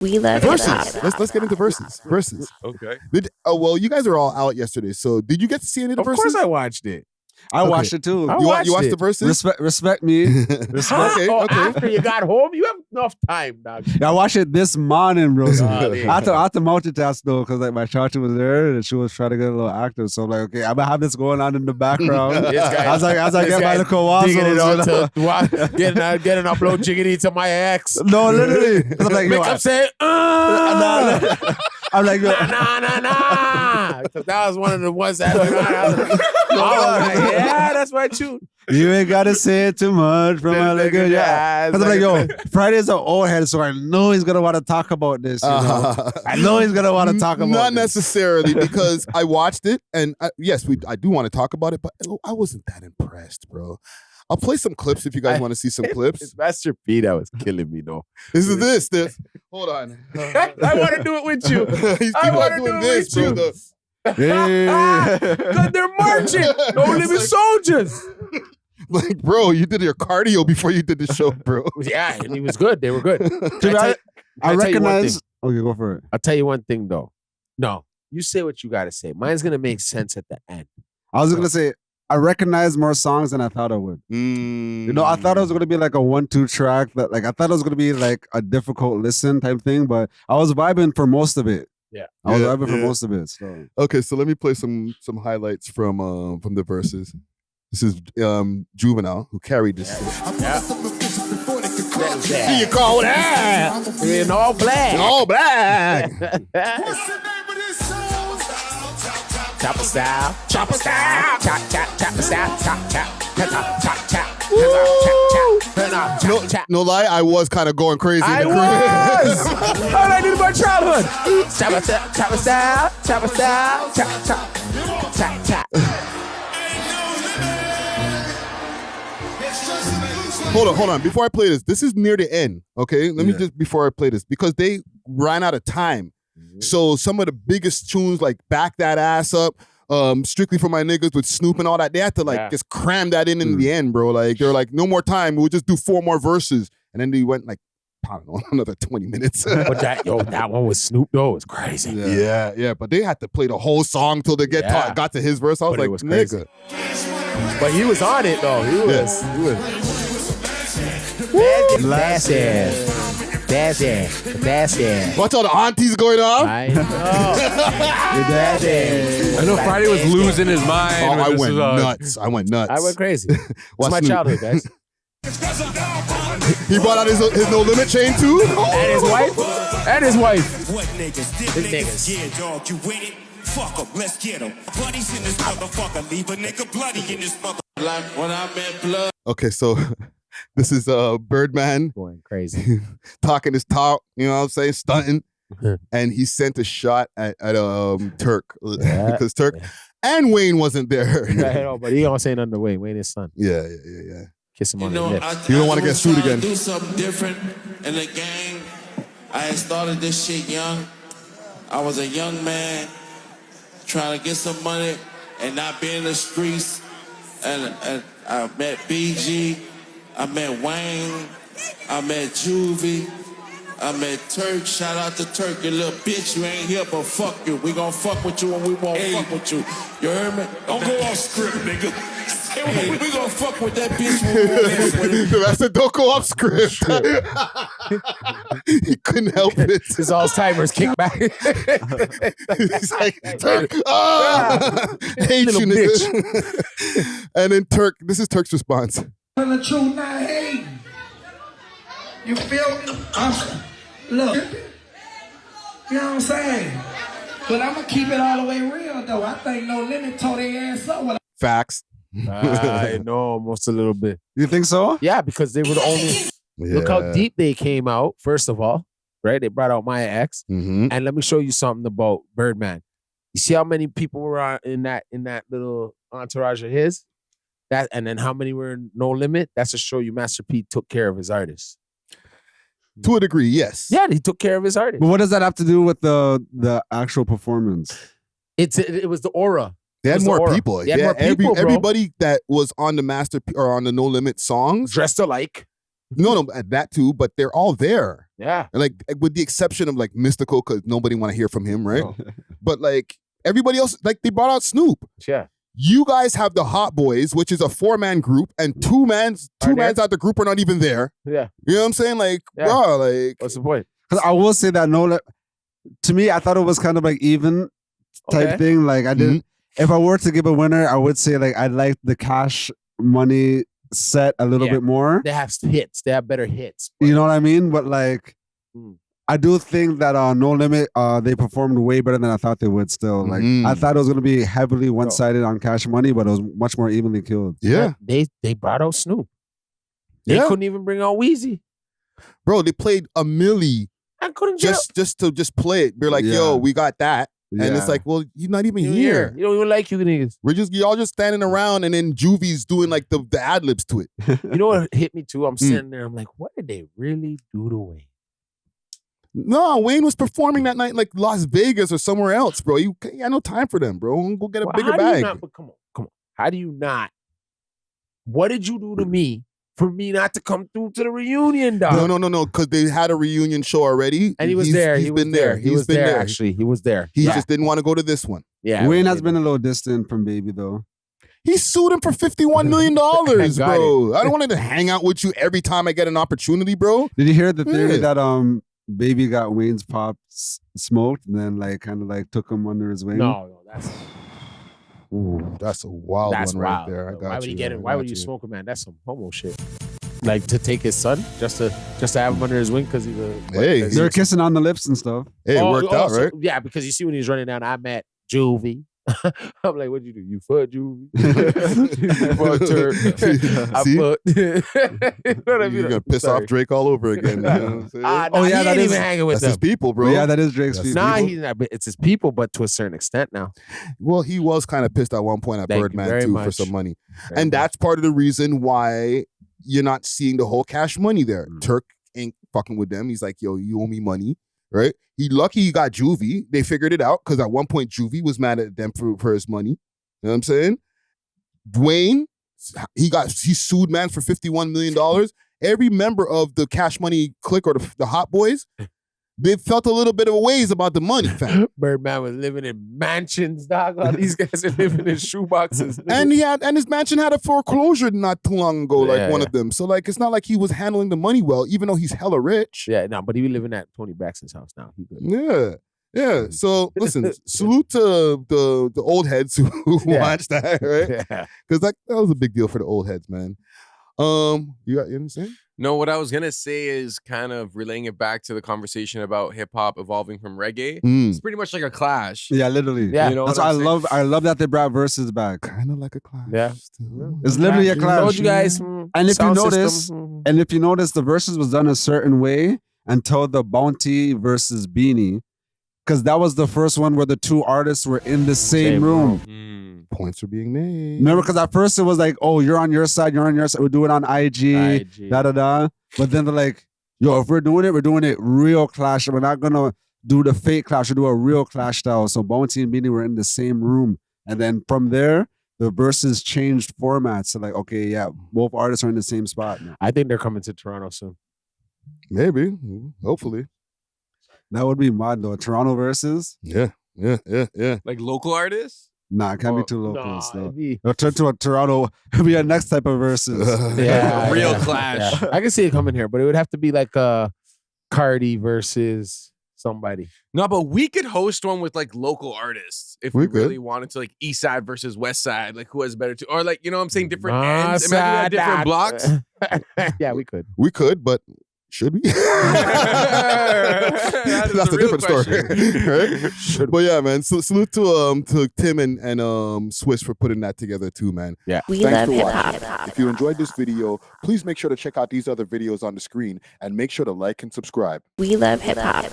We love Versus. hip-hop. Let's get into versus. Versus. Okay. Well, you guys are all out yesterday. So did you get to see any of the Of verses? course I watched it. I watched it too. You watched the verses? Respect me. Okay, okay. After you got home, you have enough time, dog. Yeah, I watched it this morning, bro. So Oh, I had to multitask though, because like my charger was there and she was trying to get a little active. So I'm like, okay, I'm gonna have this going on in the background. As I get my little wazzles, Getting upload jiggity to my ex. No, literally. 'Cause I'm like, Make yo, up say, I'm like, yo, nah. Because that was one of the ones that I was like, yeah, that's my tune. you ain't gotta say it too much from my nigga. Yeah. Because I'm like, yo, Friday's an old head, so I know he's gonna want to talk about this. You know? I know he's gonna want to talk about Not this. necessarily, because I watched it, and yes, I do want to talk about it, but I wasn't that impressed, bro. I'll play some clips if you guys want to see some clips. It's Master P that was killing me, though. This is this. Hold on. I want to do it with you. I want to do this, bro. Because they're marching. No limit soldiers. Like, bro, you did your cardio before you did the show, bro. Yeah, and he was good. They were good. I recognize. Okay, go for it. I'll tell you one thing, though. No, you say what you got to say. Mine's going to make sense at the end. I was gonna say I recognize more songs than I thought I would. You know, I thought it was gonna be like a 1-2 track that, like, I thought it was gonna be like a difficult listen type thing, but I was vibing for most of it. Yeah, I was vibing for most of it. So okay, so let me play some highlights from the verses. This is Juvenile who carried this. Do you call that? In all black. In all black. Chopper style, chopper style, chop, chop, chopper style, chop, chop, chop, chop, chop. No lie, I was kind of going crazy. I was. How did I do my childhood? Chopper style, chopper style, chopper style, chop, chop, chop, chop. Hold on. Before I play this is near the end. Okay, let me just before I play this, because they ran out of time. So some of the biggest tunes, like Back That Ass Up, Strictly for My Niggas with Snoop and all that, they had to just cram that in the end, bro. Like, they're like, no more time. We'll just do 4 more verses. And then they went like, I don't know, another 20 minutes. But that one with Snoop, though, was crazy. Yeah. But they had to play the whole song till they got to his verse. I was like, nigga. But he was on it, though. He was. That's it. Watch all the aunties going off. I know. I know Friday was losing his mind. Oh, I went nuts. I went crazy. It's my childhood, guys. He brought out his No Limit chain too. And his wife. What niggas? Big niggas. Yeah, dog, you with it? Fuck 'em, let's get 'em. Bloodies in this motherfucker. Leave a nigga bloody in this motherfucker. Like when I met blood. Okay, so this is Birdman Going crazy. talking his talk, you know what I'm saying, stunting. And he sent a shot at Turk because Turk and Wayne wasn't there. Yeah, but he don't say nothing to Wayne. Wayne his son. Yeah. Kiss him on the lips. You don't want to get sued again. Do something different in the game. I had started this shit young. I was a young man trying to get some money and not be in the streets. And I met BG, I met Wayne, I met Juvie, I met Turk. Shout out to Turk, you little bitch. You ain't here, but fuck you. We gon' fuck with you and we won't fuck with you. You heard me? Don't go off script, nigga. We gon' fuck with that bitch when we won't fuck with it. I said, don't go off script. He couldn't help it. His Alzheimer's kick back. He's like, Turk, hate you, nigga. And then Turk, this is Turk's response. The truth not hating. You feel me? Look, you know what I'm saying? But I'm gonna keep it all the way real though. I think No Limit tore their ass up. Facts. I know, almost a little bit. You think so? Yeah, because they were the only. Look how deep they came out. First of all, right? They brought out Maya X, and let me show you something about Birdman. You see how many people were in that little entourage of his? That, and then how many were in No Limit? That's to show you Master P took care of his artists. To a degree, yes. Yeah, he took care of his artists. But what does that have to do with the actual performance? It was the aura. They had more people. They had more people, bro. Everybody that was on the Master P or on the No Limit songs dressed alike. No, that too, but they're all there. Yeah. And like with the exception of like Mystical, because nobody want to hear from him, right? But like everybody else, like they brought out Snoop. Yeah. You guys have the Hot Boys, which is a 4-man group, and two mans out the group are not even there. Yeah. You know what I'm saying? Like, bro, like what's the point? Because I will say that to me, I thought it was kind of like even type thing. Like I didn't. If I were to give a winner, I would say like I liked the Cash Money set a little bit more. They have hits. They have better hits. You know what I mean? But like, I do think that No Limit, they performed way better than I thought they would still. Like, I thought it was going to be heavily one-sided on Cash Money, but it was much more evenly killed. Yeah. They brought out Snoop. They couldn't even bring out Weezy. Bro, they played a milli I couldn't just to play it. They're like, yo, we got that. And it's like, well, you're not even here. You don't even like you niggas. Y'all just standing around, and then Juvie's doing like the ad-libs to it. You know what hit me too? I'm sitting there, I'm like, what did they really do to Wayne? No, Wayne was performing that night like Las Vegas or somewhere else, bro. You had no time for them, bro. Go get a bigger bag. Come on. How do you not? What did you do to me for me not to come through to the reunion, dog? No, because they had a reunion show already. And he was there. He was there. He was there, actually. He was there. He just didn't want to go to this one. Yeah. Wayne has been a little distant from Baby, though. He sued him for $51 million, bro. I don't want to hang out with you every time I get an opportunity, bro. Did you hear the theory that Baby got Wayne's pops smoked and then like kind of like took him under his wing? No, that's a wild one right there. I got Why would he get it? Why would you smoke a man? That's some homo shit. Like to take his son just to have him under his wing because he's they were kissing on the lips and stuff. Hey, it worked out, right? Yeah, because you see when he's running down, I met Juvie. I'm like, what'd you do? You fucked Juvie? You fucked her. I fucked. You're gonna piss off Drake all over again. You know what I'm saying? He ain't even hanging with his people, bro. Yeah, that is Drake's people. Nah, he's not. But it's his people, but to a certain extent now. Well, he was kind of pissed at one point at Birdman too for some money, and that's part of the reason why you're not seeing the whole Cash Money there. Turk ain't fucking with them. He's like, yo, you owe me money. Right? Lucky he got Juvie. They figured it out because at one point Juvie was mad at them for his money. You know what I'm saying? Dwayne, he sued man for $51 million. Every member of the Cash Money clique or the Hot Boys, they felt a little bit of a ways about the money, fam. Birdman was living in mansions, dog. All these guys are living in shoeboxes. And his mansion had a foreclosure not too long ago, one of them. So like it's not like he was handling the money well, even though he's hella rich. Yeah, no, but he was living at Tony Braxton's house now. He good. Yeah. So listen, salute to the old heads who watched that, right? Yeah. Because that was a big deal for the old heads, man. You understand? No, what I was gonna say is kind of relaying it back to the conversation about hip hop evolving from reggae. It's pretty much like a clash. Yeah, literally. Yeah, you know that's why I love that they brought Versus back. Kind of like a clash. Yeah, it's literally a clash. Told you guys, and if you notice, the Versus was done a certain way until the Bounty versus Beanie, because that was the first one where the two artists were in the same room. Points are being made. Remember, because at first it was like, oh, you're on your side, we'll do it on IG. Da. But then they're like, yo, if we're doing it real clash. We're not gonna do the fake clash, we'll do a real clash style. So Bounty and Beanie were in the same room. And then from there, the Versus changed formats. So like, okay, yeah, both artists are in the same spot now. I think they're coming to Toronto soon. Maybe. Hopefully. That would be mad though. Toronto Versus? Yeah. Like local artists? Nah, it can't be too local. It'll turn to a Toronto. It'll be a next type of Versus. A real clash. Yeah. I can see it coming here, but it would have to be like a Cardi versus somebody. No, but we could host one with like local artists if we really wanted to, like East Side versus West Side, like who has better two, or like, you know what I'm saying, different ends. Imagine we had different blocks. Yeah, we could. We could, but should we? That's a different story, right? But yeah, man. So salute to Tim and Swiss for putting that together too, man. Yeah. Thanks for watching. If you enjoyed this video, please make sure to check out these other videos on the screen and make sure to like and subscribe. We love hip hop.